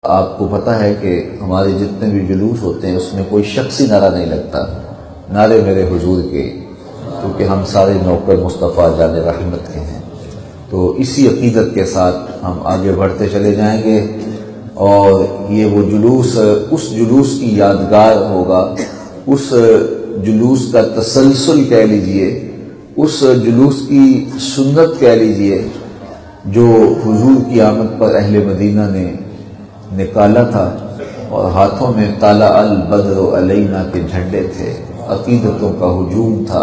آپ کو پتہ ہے کہ ہمارے جتنے بھی جلوس ہوتے ہیں اس میں کوئی شخصی نعرہ نہیں لگتا، نعرے میرے حضور کے، کیونکہ ہم سارے نوکر مصطفیٰ جان رحمت کے ہیں۔ تو اسی عقیدت کے ساتھ ہم آگے بڑھتے چلے جائیں گے، اور یہ وہ جلوس اس جلوس کی یادگار ہوگا، اس جلوس کا تسلسل کہہ لیجئے، اس جلوس کی سنت کہہ لیجئے جو حضور کی آمد پر اہل مدینہ نے نکالا تھا، اور ہاتھوں میں طالع البدر علینا کے جھنڈے تھے، عقیدتوں کا ہجوم تھا،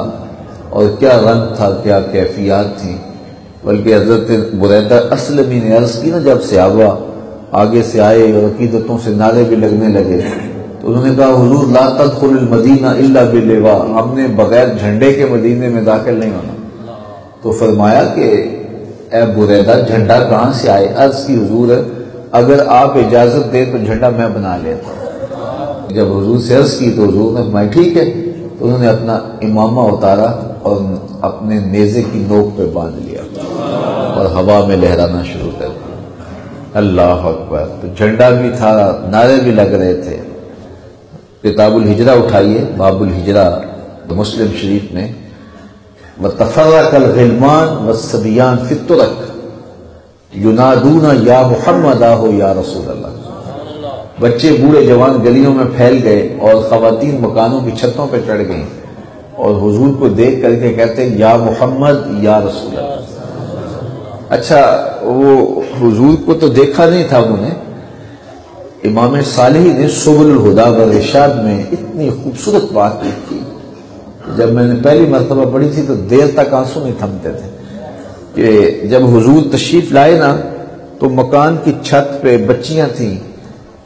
اور کیا رنگ تھا، کیا کیفیات تھیں۔ بلکہ حضرت بریدہ اسلمی نے عرض کی نا، جب صحابہ آگے سے آئے اور عقیدتوں سے نعرے بھی لگنے لگے تو انہوں نے کہا حضور لا تدخل المدینہ الا باللواء، ہم نے بغیر جھنڈے کے مدینے میں داخل نہیں ہونا۔ تو فرمایا کہ اے بریدہ جھنڈا کہاں سے آئے؟ عرض کی حضور اگر آپ اجازت دیں تو جھنڈا میں بنا لیتا ہوں۔ جب حضور سے عرض کی تو حضور نے فرمایا ٹھیک ہے، تو انہوں نے اپنا امامہ اتارا اور اپنے نیزے کی نوک پہ باندھ لیا اور ہوا میں لہرانا شروع کر دیا۔ اللہ اکبر! تو جھنڈا بھی تھا، نعرے بھی لگ رہے تھے۔ کتاب الہجرہ اٹھائیے، باب الہجرہ مسلم شریف میں، وَتَفَرَّقَ الْغِلْمَانُ وَالصَّبِيَانُ فِي الطُّرُقِ ینادون یا محمد آہو یا رسول اللہ۔ بچے بوڑھے جوان گلیوں میں پھیل گئے اور خواتین مکانوں کی چھتوں پہ چڑھ گئیں اور حضور کو دیکھ کر کے کہتے ہیں یا محمد یا رسول اللہ۔ اچھا، وہ حضور کو تو دیکھا نہیں تھا انہوں نے۔ امام صالحی نے سبل الہدیٰ والارشاد میں اتنی خوبصورت بات لکھی، جب میں نے پہلی مرتبہ پڑھی تھی تو دیر تک آنسو نہیں تھمتے تھے، کہ جب حضور تشریف لائے نا تو مکان کی چھت پہ بچیاں تھیں،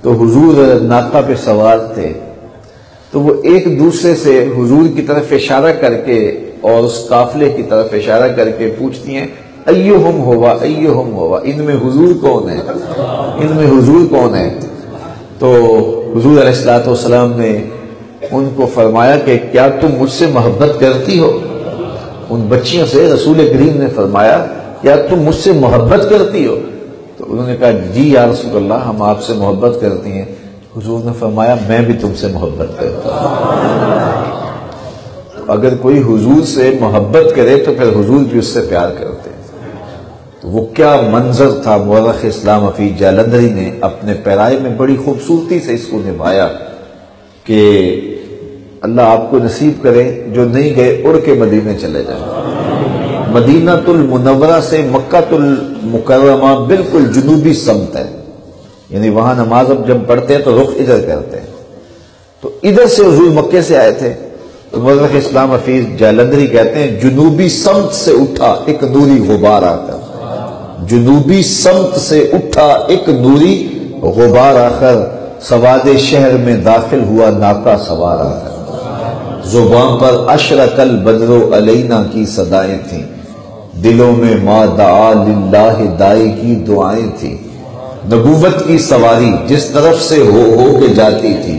تو حضور ناقہ پہ سوار تھے، تو وہ ایک دوسرے سے حضور کی طرف اشارہ کر کے اور اس قافلے کی طرف اشارہ کر کے پوچھتی ہیں ایہم ہوا ایہم ہوا، ان میں حضور کون ہے، ان میں حضور کون ہے؟ تو حضور علیہ السلام نے ان کو فرمایا کہ کیا تم مجھ سے محبت کرتی ہو؟ ان بچیوں سے رسول کریم نے فرمایا کیا تم مجھ سے محبت کرتی ہو؟ تو انہوں نے کہا جی یا رسول اللہ، ہم آپ سے محبت کرتی ہیں۔ حضور نے فرمایا میں بھی تم سے محبت کرتا ہوں۔ اگر کوئی حضور سے محبت کرے تو پھر حضور بھی اس سے پیار کرتے ہیں۔ تو وہ کیا منظر تھا! مورخ اسلام حفیظ جالندھری نے اپنے پیرائے میں بڑی خوبصورتی سے اس کو نبھایا کہ اللہ آپ کو نصیب کرے جو نہیں گئے اڑ کے مدینے چلے جائیں۔ مدینہ المنورہ سے مکہ المکرمہ بالکل جنوبی سمت ہے، یعنی وہاں نماز اب جب پڑھتے ہیں تو رخ ادھر کرتے ہیں، تو ادھر سے حضور مکے سے آئے تھے۔ تو مورخ اسلام حفیظ جالندھری کہتے ہیں جنوبی سمت سے اٹھا ایک نوری غبار آ کر، جنوبی سمت سے اٹھا ایک نوری غبار آ کر، سواد شہر میں داخل ہوا ناقہ سوار آ کر، زبان پر اشرق البدر علینا کی صدائیں تھیں، دلوں میں ما دعا للہ دائی کی دعائیں تھیں، نبوت کی سواری جس طرف سے ہو کے جاتی تھی،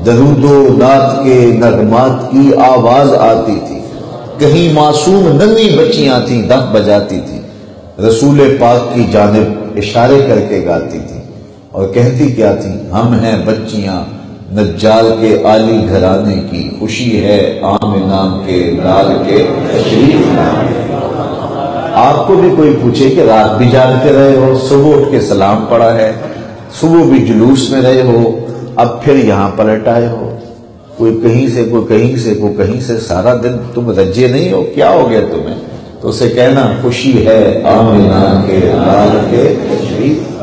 درود و نعت کے نغمات کی آواز آتی تھی، کہیں معصوم ننھی بچیاں تھیں دف بجاتی تھی، رسول پاک کی جانب اشارے کر کے گاتی تھی، اور کہتی کیا تھی ہم ہیں بچیاں نجار کے عالی گھرانے کی، خوشی ہے آمنہ کے لال کے تشریف لانے۔ آپ کو بھی کوئی پوچھے کہ رات بھی جاگتے رہے ہو، صبح اٹھ کے سلام پڑھا ہے، صبح بھی جلوس میں رہے ہو، اب پھر یہاں پلٹ آئے ہو، کوئی کہیں سے کوئی کہیں سے کوئی کہیں سے، سارا دن تم رجے نہیں ہو، کیا ہو گیا تمہیں؟ تو اسے کہنا خوشی ہے آمنہ کے لال کے تشریف